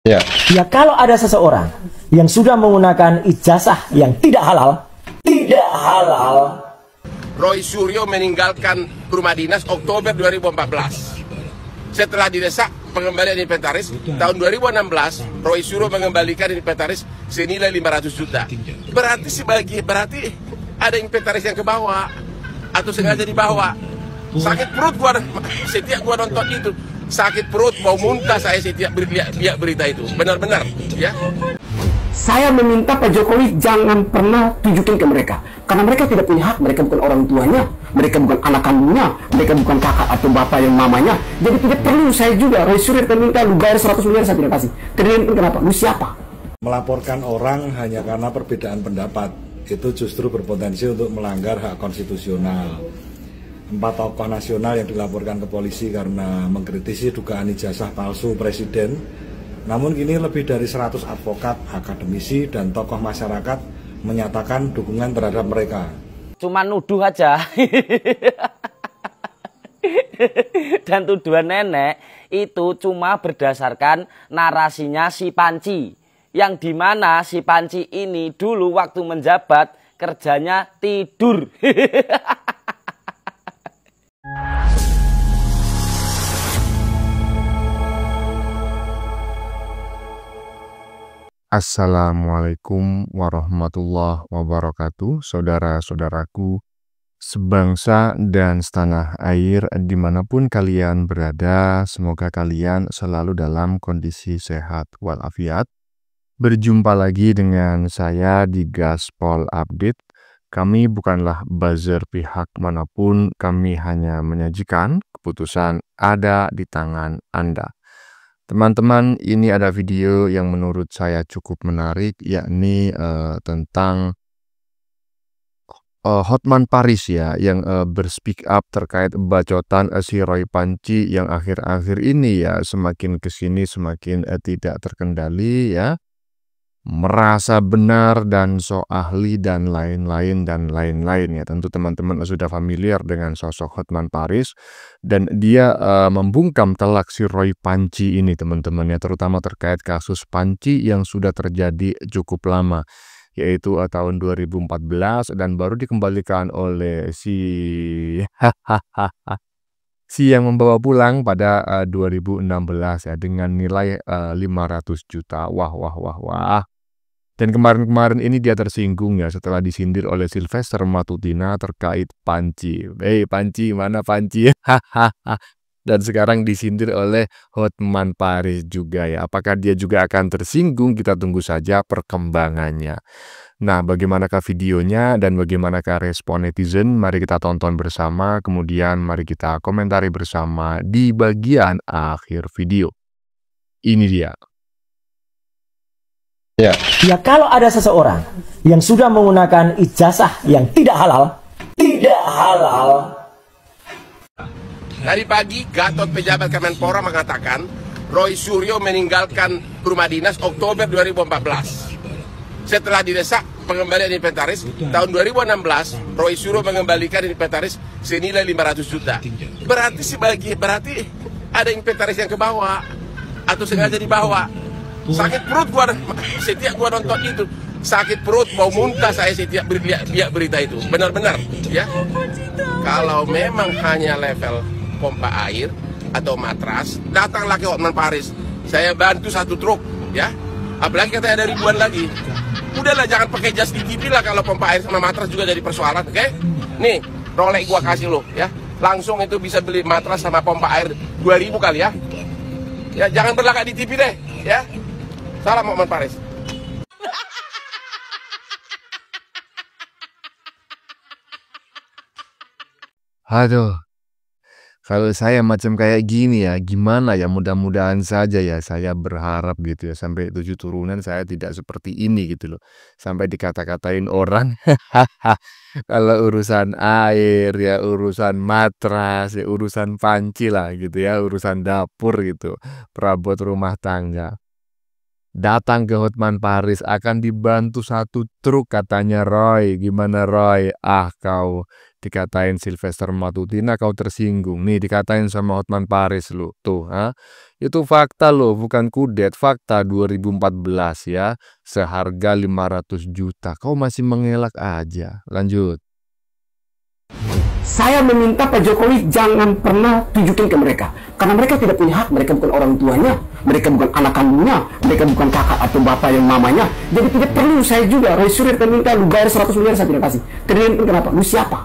Ya. Ya, kalau ada seseorang yang sudah menggunakan ijazah yang tidak halal, Roy Suryo meninggalkan rumah dinas Oktober 2014. Setelah didesak pengembalian inventaris, tahun 2016 Roy Suryo mengembalikan inventaris senilai 500 juta. Berarti ada inventaris yang kebawa atau sengaja dibawa. Sakit perut gua setiap gua nonton itu. Sakit perut, mau muntah saya setiap lihat berita itu. Benar-benar, ya. Saya meminta Pak Jokowi jangan pernah tunjukin ke mereka. Karena mereka tidak punya hak, mereka bukan orang tuanya, mereka bukan anak kandungnya, mereka bukan kakak atau bapak yang mamanya. Jadi tidak perlu saya juga, Roy Suryo minta lu bayar 100 miliar saya tidak kasih. Triliun pun kenapa? Lu siapa? Melaporkan orang hanya karena perbedaan pendapat, itu justru berpotensi untuk melanggar hak konstitusional. 4 tokoh nasional yang dilaporkan ke polisi karena mengkritisi dugaan ijazah palsu presiden. Namun kini lebih dari 100 advokat, akademisi, dan tokoh masyarakat menyatakan dukungan terhadap mereka. Cuma nuduh aja. Dan tuduhan nenek itu cuma berdasarkan narasinya si Panci. Yang dimana si Panci ini dulu waktu menjabat kerjanya tidur. Assalamualaikum warahmatullahi wabarakatuh, saudara-saudaraku sebangsa dan setanah air dimanapun kalian berada. Semoga kalian selalu dalam kondisi sehat walafiat. Berjumpa lagi dengan saya di Gaspol Update. Kami bukanlah buzzer pihak manapun, kami hanya menyajikan keputusan ada di tangan Anda. Teman-teman, ini ada video yang menurut saya cukup menarik, yakni tentang Hotman Paris ya, yang berspeak up terkait bacotan si Roy Panci yang akhir-akhir ini ya semakin kesini semakin tidak terkendali ya, merasa benar dan so ahli dan lain-lain ya. Tentu teman-teman sudah familiar dengan sosok Hotman Paris dan dia membungkam telak si Roy Panci ini teman-teman ya, terutama terkait kasus Panci yang sudah terjadi cukup lama, yaitu tahun 2014 dan baru dikembalikan oleh si yang membawa pulang pada 2016 ya dengan nilai 500 juta. Wah. Dan kemarin-kemarin ini dia tersinggung ya setelah disindir oleh Sylvester Matutina terkait Panci. Panci, mana Panci? Dan sekarang disindir oleh Hotman Paris juga ya. Apakah dia juga akan tersinggung? Kita tunggu saja perkembangannya. Nah, bagaimanakah videonya dan bagaimanakah respon netizen? Mari kita tonton bersama, kemudian mari kita komentari bersama di bagian akhir video. Ini dia. Ya, kalau ada seseorang yang sudah menggunakan ijazah yang tidak halal. Tadi pagi Gatot pejabat Kemenpora mengatakan Roy Suryo meninggalkan rumah dinas Oktober 2014. Setelah didesak pengembalian inventaris, tahun 2016 Roy Suryo mengembalikan inventaris senilai 500 juta. Berarti ada inventaris yang kebawa atau sengaja dibawa. Sakit perut gua setiap gua nonton itu. Sakit perut, mau muntah saya setiap lihat berita itu. Benar-benar, ya. Kalau memang hanya level pompa air atau matras, datanglah ke Hotman Paris. Saya bantu 1 truk, ya. Apalagi katanya ada ribuan lagi. Udahlah, jangan pakai jas di TV lah kalau pompa air sama matras juga jadi persoalan, oke? Nih, Rolex gua kasih lo, ya. Langsung itu bisa beli matras sama pompa air 2000 kali ya. Ya, jangan berlagak di TV deh, ya. Salam Hotman Paris. Aduh, kalau saya macam kayak gini ya, gimana ya, mudah-mudahan saja ya, saya berharap gitu ya, sampai 7 turunan saya tidak seperti ini gitu loh. Sampai dikata-katain orang, kalau urusan air ya, urusan matras ya, urusan panci lah gitu ya, urusan dapur gitu, perabot rumah tangga. datang ke Hotman Paris akan dibantu 1 truk katanya Roy. Gimana Roy? Ah kau dikatain Sylvester Matutina kau tersinggung. Nih dikatain sama Hotman Paris lu. Tuh, itu fakta loh, bukan kudet. Fakta 2014 ya. Seharga 500 juta. Kau masih mengelak aja. Lanjut. Saya meminta Pak Jokowi jangan pernah tunjukin ke mereka. Karena mereka tidak punya hak, mereka bukan orang tuanya. Mereka bukan anak kandungnya, mereka bukan kakak atau bapak yang mamanya. Jadi tidak perlu saya juga, Roy Suryo akan minta lu bayar 100 miliar saya tidak kasih. Triliun pun kenapa? Lu siapa?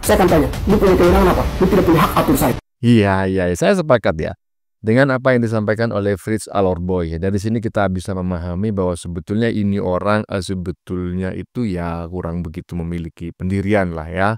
Saya akan tanya, lu punya kewenangan apa? Lu tidak punya hak atur saya. Iya, saya sepakat ya. Dengan apa yang disampaikan oleh Fritz Alorboy, dari sini kita bisa memahami bahwa sebetulnya ini orang sebetulnya itu ya kurang begitu memiliki pendirian lah ya.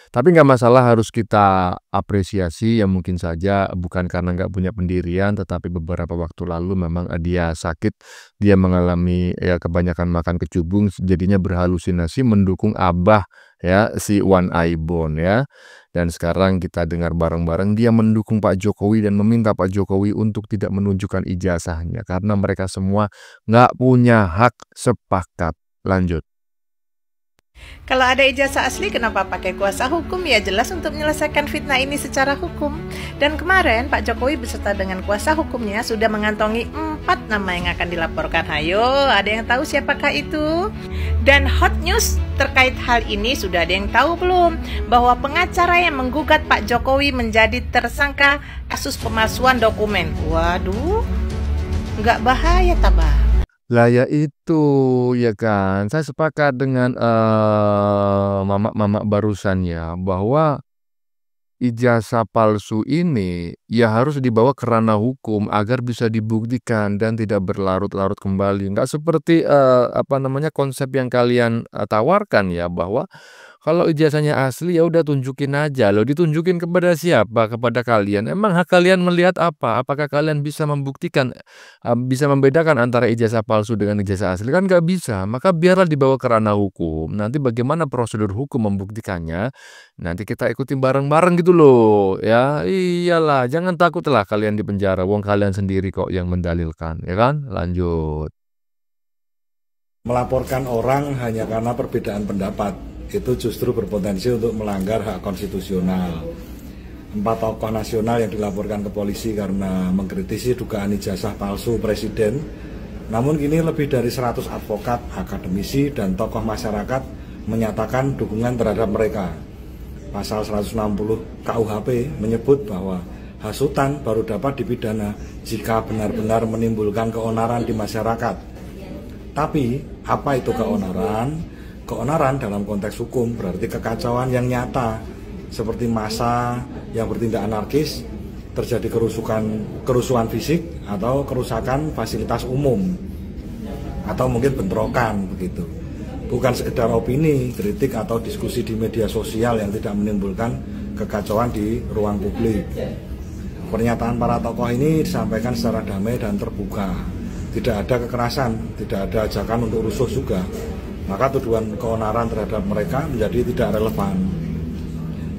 Tapi nggak masalah, harus kita apresiasi ya, mungkin saja bukan karena nggak punya pendirian, tetapi beberapa waktu lalu memang dia sakit, dia mengalami ya kebanyakan makan kecubung, jadinya berhalusinasi mendukung abah ya si Wan Aibon ya. Dan sekarang kita dengar bareng-bareng dia mendukung Pak Jokowi dan meminta Pak Jokowi untuk tidak menunjukkan ijazahnya karena mereka semua nggak punya hak sepakat. Lanjut. Kalau ada ijazah asli, kenapa pakai kuasa hukum? Ya jelas untuk menyelesaikan fitnah ini secara hukum. Dan kemarin Pak Jokowi beserta dengan kuasa hukumnya sudah mengantongi 4 nama yang akan dilaporkan. Hayo, ada yang tahu siapakah itu? Dan hot news terkait hal ini, sudah ada yang tahu belum? Bahwa pengacara yang menggugat Pak Jokowi menjadi tersangka kasus pemalsuan dokumen. Waduh, nggak bahaya tabah. Lah ya itu, ya kan. Saya sepakat dengan mama barusan ya, bahwa ijazah palsu ini ya harus dibawa ke ranah hukum agar bisa dibuktikan dan tidak berlarut-larut kembali. Nggak seperti konsep yang kalian tawarkan ya, bahwa kalau ijazahnya asli ya udah tunjukin aja. Loh, ditunjukin kepada siapa? Kepada kalian. Emang hak kalian melihat apa? Apakah kalian bisa membuktikan, bisa membedakan antara ijazah palsu dengan ijazah asli? Kan nggak bisa. Maka biarlah dibawa ke ranah hukum. Nanti bagaimana prosedur hukum membuktikannya? Nanti kita ikutin bareng-bareng gitu loh. Ya iyalah, jangan takutlah kalian di penjara. Wong kalian sendiri kok yang mendalilkan, ya kan? Lanjut. Melaporkan orang hanya karena perbedaan pendapat itu justru berpotensi untuk melanggar hak konstitusional. 4 tokoh nasional yang dilaporkan ke polisi karena mengkritisi dugaan ijazah palsu presiden. Namun kini lebih dari 100 advokat, akademisi, dan tokoh masyarakat menyatakan dukungan terhadap mereka. Pasal 160 KUHP menyebut bahwa hasutan baru dapat dipidana jika benar-benar menimbulkan keonaran di masyarakat. Tapi apa itu keonaran? Keonaran dalam konteks hukum berarti kekacauan yang nyata, seperti massa yang bertindak anarkis, terjadi kerusuhan fisik atau kerusakan fasilitas umum, atau mungkin bentrokan begitu. Bukan sekedar opini, kritik atau diskusi di media sosial yang tidak menimbulkan kekacauan di ruang publik. Pernyataan para tokoh ini disampaikan secara damai dan terbuka. Tidak ada kekerasan, tidak ada ajakan untuk rusuh juga. Maka tuduhan keonaran terhadap mereka menjadi tidak relevan.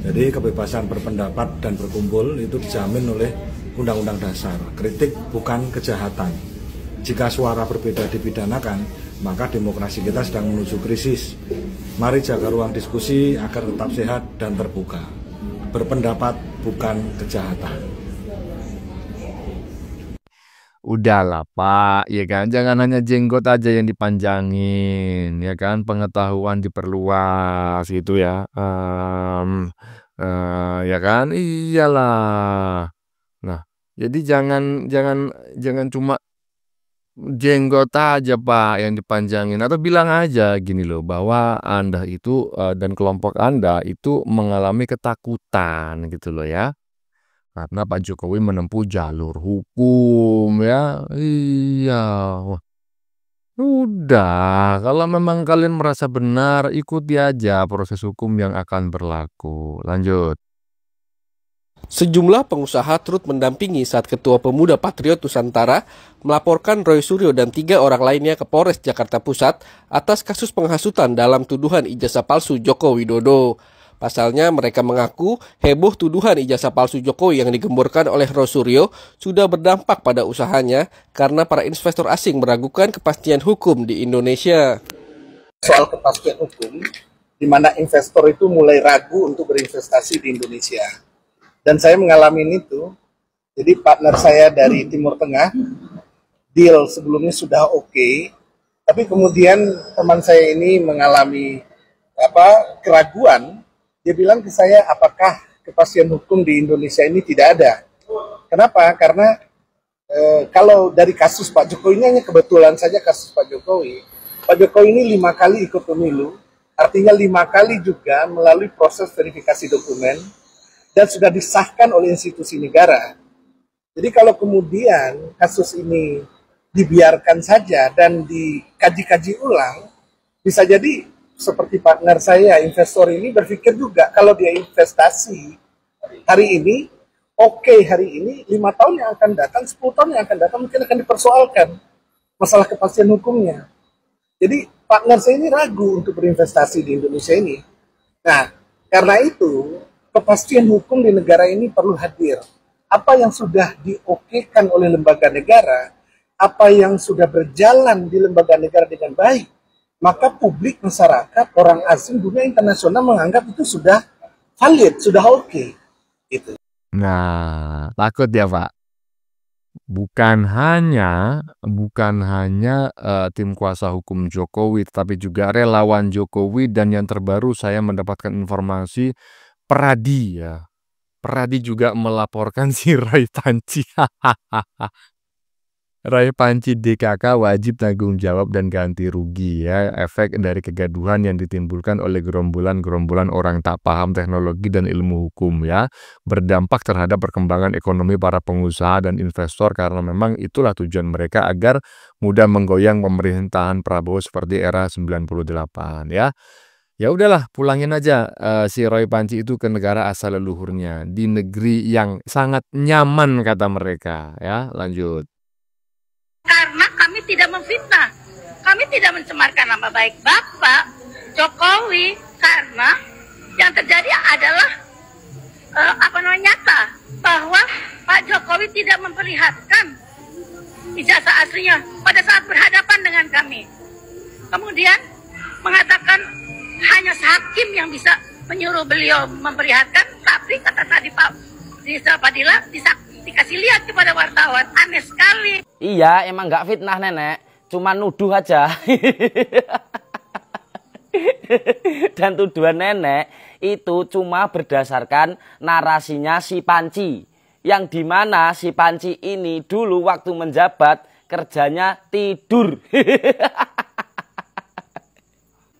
Jadi kebebasan berpendapat dan berkumpul itu dijamin oleh Undang-Undang Dasar. Kritik bukan kejahatan. Jika suara berbeda dipidanakan, maka demokrasi kita sedang menuju krisis. Mari jaga ruang diskusi agar tetap sehat dan terbuka. Berpendapat bukan kejahatan. Udahlah Pak, ya kan, jangan hanya jenggot aja yang dipanjangin, ya kan, pengetahuan diperluas gitu ya, ya kan, iyalah. Nah, jadi jangan cuma jenggot aja Pak yang dipanjangin, atau bilang aja gini loh, bahwa Anda itu dan kelompok Anda itu mengalami ketakutan gitu loh ya. Karena Pak Jokowi menempuh jalur hukum ya. Iya. Wah. Udah, kalau memang kalian merasa benar, ikuti aja proses hukum yang akan berlaku. Lanjut. Sejumlah pengusaha turut mendampingi saat Ketua Pemuda Patriot Nusantara melaporkan Roy Suryo dan 3 orang lainnya ke Polres Jakarta Pusat atas kasus penghasutan dalam tuduhan ijazah palsu Joko Widodo. Pasalnya mereka mengaku heboh tuduhan ijazah palsu Jokowi yang digemborkan oleh Roy Suryo sudah berdampak pada usahanya karena para investor asing meragukan kepastian hukum di Indonesia. Soal kepastian hukum, di mana investor itu mulai ragu untuk berinvestasi di Indonesia. Dan saya mengalami itu. Jadi partner saya dari Timur Tengah, deal sebelumnya sudah oke, tapi kemudian teman saya ini mengalami keraguan. Dia bilang ke saya, apakah kepastian hukum di Indonesia ini tidak ada? Kenapa? Karena kalau dari kasus Pak Jokowi ini hanya kebetulan saja kasus Pak Jokowi. Pak Jokowi ini 5 kali ikut pemilu, artinya 5 kali juga melalui proses verifikasi dokumen dan sudah disahkan oleh institusi negara. Jadi kalau kemudian kasus ini dibiarkan saja dan dikaji-kaji ulang, bisa jadi seperti partner saya, investor ini berpikir juga kalau dia investasi hari ini, hari ini, 5 tahun yang akan datang, 10 tahun yang akan datang mungkin akan dipersoalkan masalah kepastian hukumnya. Jadi partner saya ini ragu untuk berinvestasi di Indonesia ini. Nah, karena itu kepastian hukum di negara ini perlu hadir. Apa yang sudah diokekan oleh lembaga negara, apa yang sudah berjalan di lembaga negara dengan baik, maka publik, masyarakat, orang asing, dunia internasional menganggap itu sudah valid, sudah oke. Gitu. Nah, takut ya Pak. Bukan hanya tim kuasa hukum Jokowi, tetapi juga relawan Jokowi, dan yang terbaru saya mendapatkan informasi Peradi ya. Peradi juga melaporkan si Roy Panci. Roy Panci DKK wajib tanggung jawab dan ganti rugi ya, efek dari kegaduhan yang ditimbulkan oleh gerombolan-gerombolan orang tak paham teknologi dan ilmu hukum ya, berdampak terhadap perkembangan ekonomi para pengusaha dan investor, karena memang itulah tujuan mereka agar mudah menggoyang pemerintahan Prabowo seperti era 98 ya. Ya udahlah, pulangin aja si Roy Panci itu ke negara asal leluhurnya, di negeri yang sangat nyaman kata mereka ya. Lanjut. Karena kami tidak memfitnah, kami tidak mencemarkan nama baik Bapak Jokowi, karena yang terjadi adalah nyata bahwa Pak Jokowi tidak memperlihatkan ijazah aslinya pada saat berhadapan dengan kami. Kemudian mengatakan hanya hakim yang bisa menyuruh beliau memperlihatkan, tapi kata tadi Pak Fadila dikasih lihat kepada wartawan. Aneh sekali. Iya, emang nggak fitnah nenek, cuma nuduh aja. Dan tuduhan nenek itu cuma berdasarkan narasinya si Panci, yang dimana si Panci ini dulu waktu menjabat kerjanya tidur.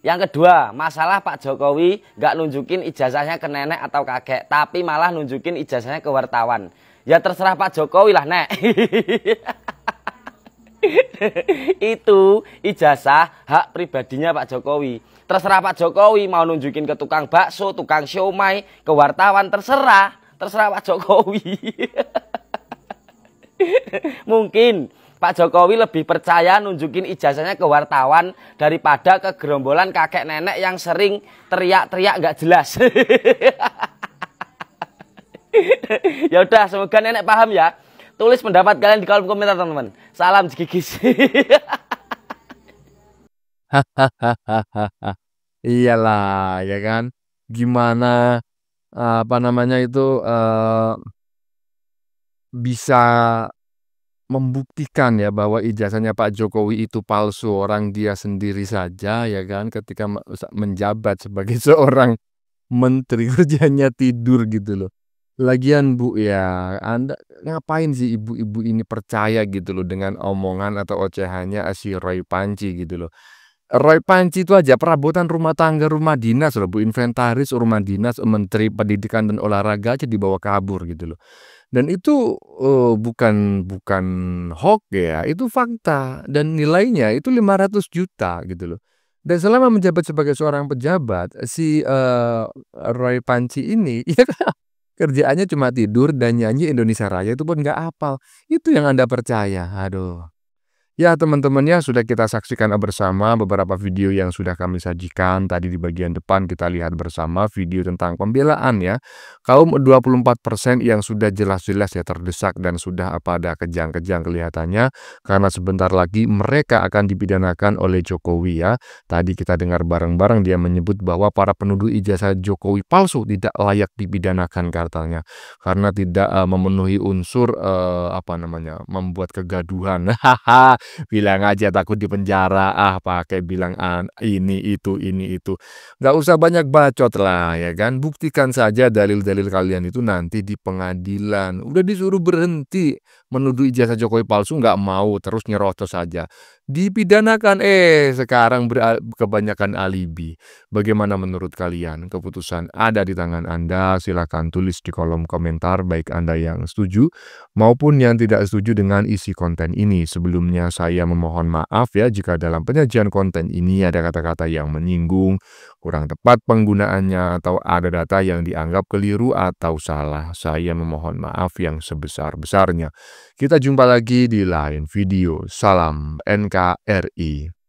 Yang kedua, masalah Pak Jokowi nggak nunjukin ijazahnya ke nenek atau kakek, tapi malah nunjukin ijazahnya ke wartawan. Ya terserah Pak Jokowi lah, Nek. Itu ijazah hak pribadinya Pak Jokowi. Terserah Pak Jokowi mau nunjukin ke tukang bakso, tukang siomay, ke wartawan, terserah Pak Jokowi. Mungkin Pak Jokowi lebih percaya nunjukin ijazahnya ke wartawan daripada ke gerombolan kakek nenek yang sering teriak-teriak nggak jelas. Ya udah, semoga nenek paham ya. Tulis pendapat kalian di kolom komentar teman-teman. Salam Jigigis. Iyalah ya kan. Gimana bisa membuktikan ya bahwa ijazahnya Pak Jokowi itu palsu orang dia sendiri saja ya kan, ketika menjabat sebagai seorang menteri kerjanya tidur gitu loh. Lagian Bu ya, Anda ngapain sih ibu-ibu ini percaya gitu loh dengan omongan atau ocehannya si Roy Panci gitu loh. Roy Panci itu aja perabotan rumah tangga, rumah dinas loh Bu, inventaris rumah dinas Menteri Pendidikan dan Olahraga aja dibawa kabur gitu loh. Dan itu bukan hoax ya, itu fakta dan nilainya itu 500 juta gitu loh. Dan selama menjabat sebagai seorang pejabat, si Roy Panci ini ya kerjaannya cuma tidur dan nyanyi Indonesia Raya itu pun nggak hafal. Itu yang Anda percaya. Aduh. Ya teman-temannya sudah kita saksikan bersama beberapa video yang sudah kami sajikan. Tadi di bagian depan kita lihat bersama video tentang pembelaan ya. Kaum 24% yang sudah jelas-jelas ya terdesak dan sudah pada kejang-kejang kelihatannya. Karena sebentar lagi mereka akan dipidanakan oleh Jokowi ya. Tadi kita dengar bareng-bareng dia menyebut bahwa para penuduh ijazah Jokowi palsu tidak layak dipidanakan katanya. Karena tidak memenuhi unsur membuat kegaduhan. Hahaha. Bilang aja takut di penjara, pakai bilang ini itu. Nggak usah banyak bacot lah ya kan. Buktikan saja dalil-dalil kalian itu nanti di pengadilan. Udah disuruh berhenti menuduh ijazah Jokowi palsu, nggak mau, terus nyerocos saja. Dipidanakan, sekarang kebanyakan alibi. Bagaimana menurut kalian? Keputusan ada di tangan Anda. Silahkan tulis di kolom komentar baik Anda yang setuju maupun yang tidak setuju dengan isi konten ini. Sebelumnya saya memohon maaf ya jika dalam penyajian konten ini ada kata-kata yang menyinggung, kurang tepat penggunaannya, atau ada data yang dianggap keliru atau salah. Saya memohon maaf yang sebesar-besarnya. Kita jumpa lagi di lain video. Salam NKRI.